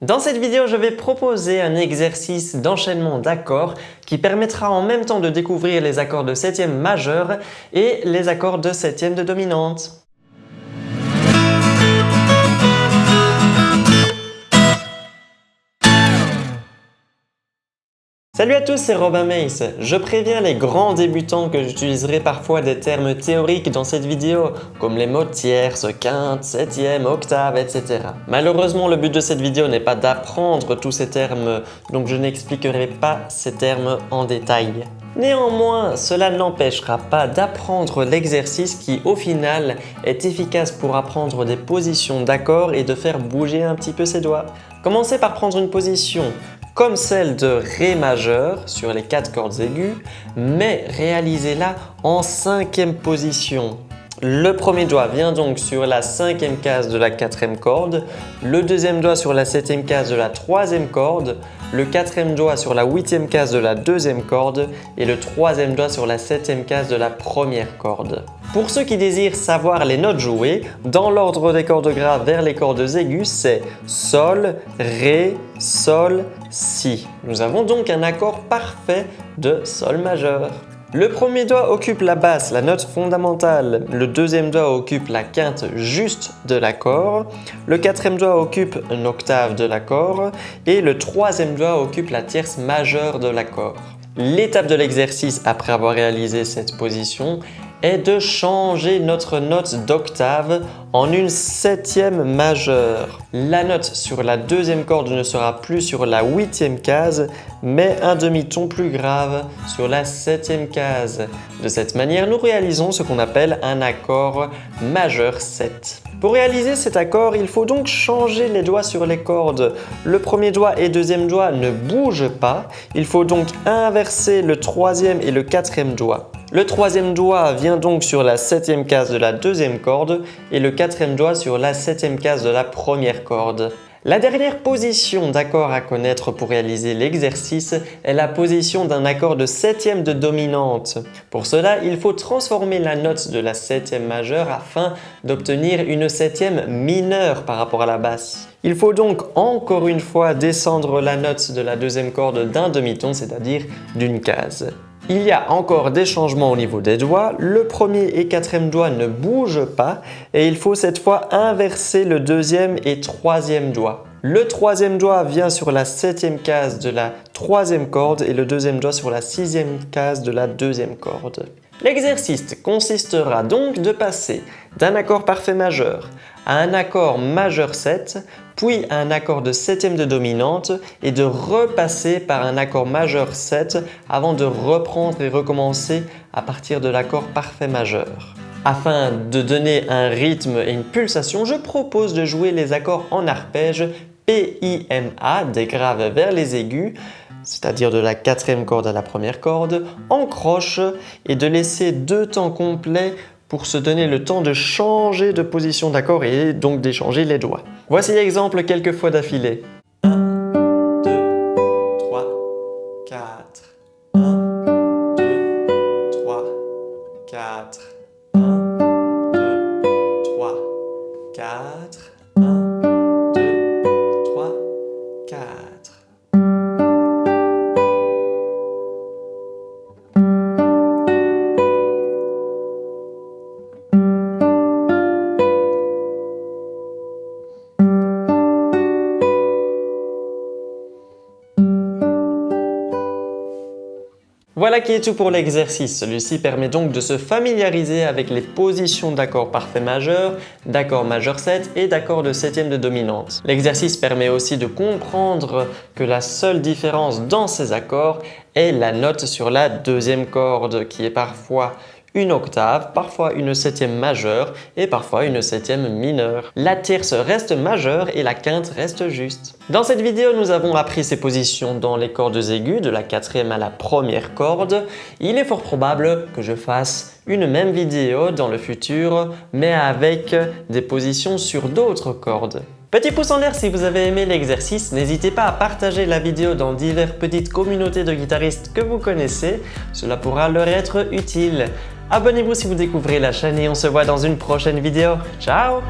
Dans cette vidéo, je vais proposer un exercice d'enchaînement d'accords qui permettra en même temps de découvrir les accords de septième majeur et les accords de septième de dominante. Salut à tous, c'est Robin Mace. Je préviens les grands débutants que j'utiliserai parfois des termes théoriques dans cette vidéo, comme les mots tierces, quinte, septième, octave, etc. Malheureusement, le but de cette vidéo n'est pas d'apprendre tous ces termes, donc je n'expliquerai pas ces termes en détail. Néanmoins, cela n'empêchera pas d'apprendre l'exercice qui, au final, est efficace pour apprendre des positions d'accords et de faire bouger un petit peu ses doigts. Commencez par prendre une position comme celle de Ré majeur sur les 4 cordes aiguës, mais réalisez-la en cinquième position. Le premier doigt vient donc sur la cinquième case de la quatrième corde, le deuxième doigt sur la septième case de la troisième corde, le quatrième doigt sur la huitième case de la deuxième corde et le troisième doigt sur la septième case de la première corde. Pour ceux qui désirent savoir les notes jouées, dans l'ordre des cordes graves vers les cordes aiguës, c'est Sol, Ré, Sol, Si. Nous avons donc un accord parfait de Sol majeur. Le premier doigt occupe la basse, la note fondamentale. Le deuxième doigt occupe la quinte juste de l'accord. Le quatrième doigt occupe une octave de l'accord. Et le troisième doigt occupe la tierce majeure de l'accord. L'étape de l'exercice après avoir réalisé cette position est de changer notre note d'octave en une septième majeure. La note sur la deuxième corde ne sera plus sur la huitième case, mais un demi-ton plus grave sur la septième case. De cette manière, nous réalisons ce qu'on appelle un accord majeur 7. Pour réaliser cet accord, il faut donc changer les doigts sur les cordes. Le premier doigt et deuxième doigt ne bougent pas. Il faut donc inverser le troisième et le quatrième doigt. Le troisième doigt vient donc sur la septième case de la deuxième corde et le quatrième doigt sur la septième case de la première corde. La dernière position d'accord à connaître pour réaliser l'exercice est la position d'un accord de septième de dominante. Pour cela, il faut transformer la note de la septième majeure afin d'obtenir une septième mineure par rapport à la basse. Il faut donc encore une fois descendre la note de la deuxième corde d'un demi-ton, c'est-à-dire d'une case. Il y a encore des changements au niveau des doigts. Le premier et quatrième doigt ne bougent pas et il faut cette fois inverser le deuxième et troisième doigt. Le troisième doigt vient sur la septième case de la troisième corde et le deuxième doigt sur la sixième case de la deuxième corde. L'exercice consistera donc de passer d'un accord parfait majeur à un accord majeur 7, puis à un accord de septième de dominante et de repasser par un accord majeur 7 avant de reprendre et recommencer à partir de l'accord parfait majeur. Afin de donner un rythme et une pulsation, je propose de jouer les accords en arpège PIMA, des graves vers les aigus, c'est-à-dire de la quatrième corde à la première corde, en croche et de laisser 2 temps complets pour se donner le temps de changer de position d'accord et donc d'échanger les doigts. Voici l'exemple quelques fois d'affilée. 1, 2, 3, 4. 1, 2, 3, 4. 1, 2, 3, 4. 1, 2, 3, 4. Voilà qui est tout pour l'exercice. Celui-ci permet donc de se familiariser avec les positions d'accords parfait majeur, d'accords majeur 7 et d'accords de septième de dominante. L'exercice permet aussi de comprendre que la seule différence dans ces accords est la note sur la deuxième corde qui est parfois une octave, parfois une septième majeure et parfois une septième mineure. La tierce reste majeure et la quinte reste juste. Dans cette vidéo, nous avons appris ces positions dans les cordes aiguës de la quatrième à la première corde. Il est fort probable que je fasse une même vidéo dans le futur, mais avec des positions sur d'autres cordes. Petit pouce en l'air si vous avez aimé l'exercice, n'hésitez pas à partager la vidéo dans diverses petites communautés de guitaristes que vous connaissez, cela pourra leur être utile. Abonnez-vous si vous découvrez la chaîne et on se voit dans une prochaine vidéo. Ciao!